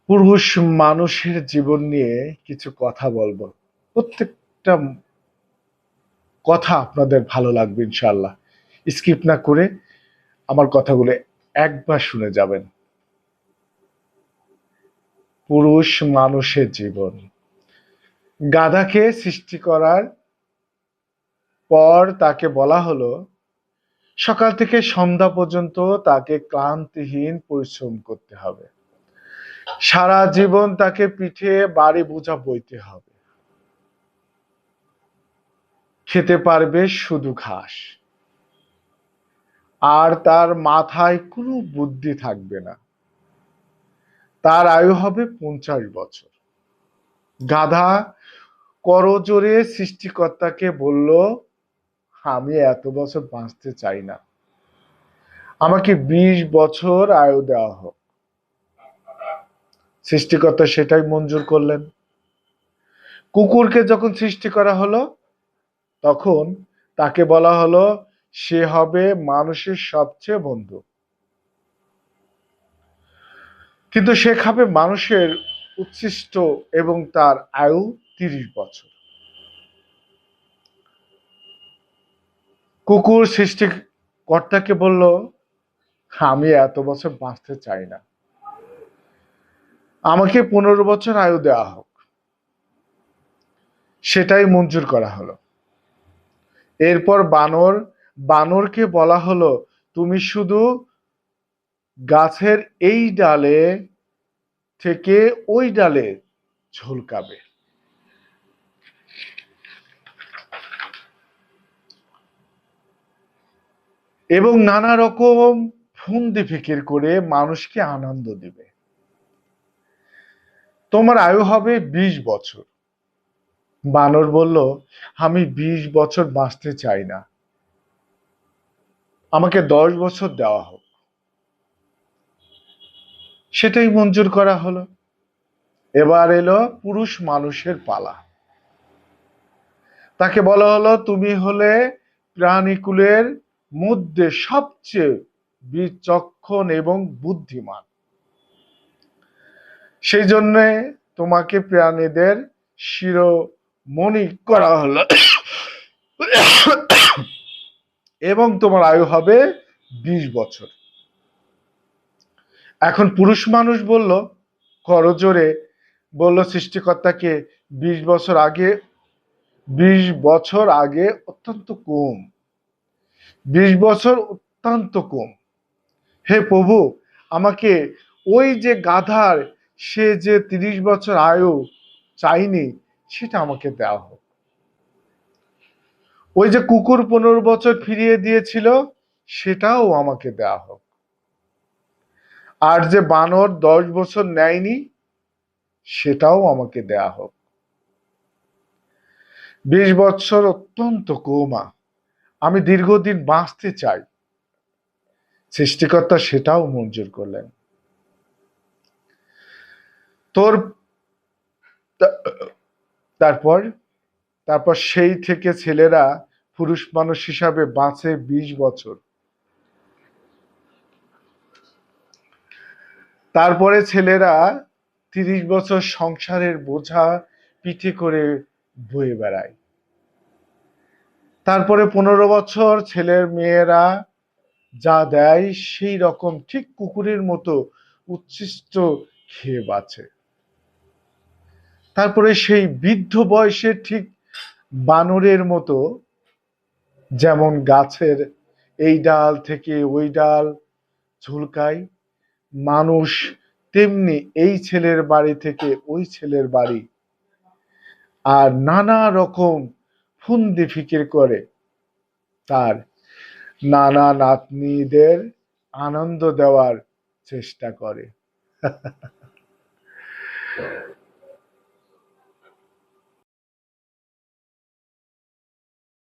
পুরুষ মানুষের জীবন নিয়ে কিছু কথা বলবো। প্রত্যেকটা কথা আপনাদের ভালো লাগবে ইনশাআল্লাহ। স্কিপ না করে আমার কথাগুলো একবার শুনে যাবেন। পুরুষ মানুষের জীবন। গাধাকে সৃষ্টি করার পর তাকে বলা হলো সকাল থেকে সন্ধ্যা পর্যন্ত তাকে ক্লান্তিহীন পরিশ্রম করতে হবে। সারা জীবন তাকে পিঠে ভারী বোঝা বইতে হবে। খেতে পারবে শুধু ঘাস, আর তার মাথায় কোনো বুদ্ধি থাকবে না। তার আয়ু হবে 50 বছর। গাধা করজোড়ে সৃষ্টিকর্তাকে বলল, আমি এত বছর বাঁচতে চাই না, আমাকে 20 বছর আয়ু দেওয়া হোক। সৃষ্টিকর্তা সেটাই মঞ্জুর করলেন। কুকুরকে যখন সৃষ্টি করা হলো তখন তাকে বলা হলো সে হবে মানুষের সবচেয়ে বন্ধু, কিন্তু সে খাবে মানুষের উচ্ছিষ্ট এবং তার আয়ু 30 বছর। কুকুর সৃষ্টিকর্তাকে বলল, আমি এত বছর বাঁচতে চাই না, আমাকে 15 বছর আয়ু দেওয়া হোক। সেটাই মঞ্জুর করা হলো। এরপর বানরকে বলা হলো, তুমি শুধু গাছের এই ডালে থেকে ওই ডালে ঝুলকাবে। এবং নানা রকম ফন্দি ফিকির করে মানুষকে আনন্দ দিবে। তোমার আয়ু হবে 20 বছর। বানর বলল, আমি 20 বছর বাঁচতে চাই না, আমাকে 10 বছর দেওয়া হোক। সেটাই মঞ্জুর করা হলো। এবার এলো পুরুষ মানুষের পালা। তাকে বলা হলো, তুমি হলে প্রাণীকুলের মধ্যে সবচেয়ে বিচক্ষণ এবং বুদ্ধিমান, সেই জন্য তোমাকে প্রাণীদের শিরোমণি করা হলো এবং তোমার আয়ু হবে 20 বছর। এখন পুরুষ মানুষ বলল, করজোড়ে বলল সৃষ্টিকর্তাকে, 20 বছর আগে অত্যন্ত কম, 20 বছর অত্যন্ত কম। হে প্রভু, আমাকে ওই যে গাধার সে যে 30 বছর আয়ু চাইনি সেটা আমাকে দেওয়া হোক। ওই যে কুকুর 15 বছর ফিরিয়ে দিয়েছিল সেটাও আমাকে দেওয়া হোক। আর যে বানর 10 বছর নেয়নি সেটাও আমাকে দেয়া হোক। 20 বছর অত্যন্ত কমা, আমি দীর্ঘদিন বাঁচতে চাই। সৃষ্টিকর্তা সেটাও মঞ্জুর করলেন। তোর তারপর তারপর সেই থেকে ছেলেরা পুরুষ মানুষ হিসাবে বাঁচে 20 বছর। তারপরে ছেলেরা 30 বছর সংসারের বোঝা পিঠে করে বয়ে বেড়ায়। তারপরে 15 বছর ছেলের মেয়েরা যা দেয় সেই রকম ঠিক কুকুরের মতো উচ্ছিষ্ট খেয়ে বাঁচে। তারপরে সেই বৃদ্ধ বয়সে ঠিক বানরের মতো, যেমন গাছের এই ডাল থেকে ওই ডাল ঝুলকায় মানুষ, তেমনি এই ছেলের বাড়ি থেকে ওই ছেলের বাড়ি আর নানা রকম ফন্দি ফিকির করে তার নানা নাতনিদের আনন্দ দেওয়ার চেষ্টা করে।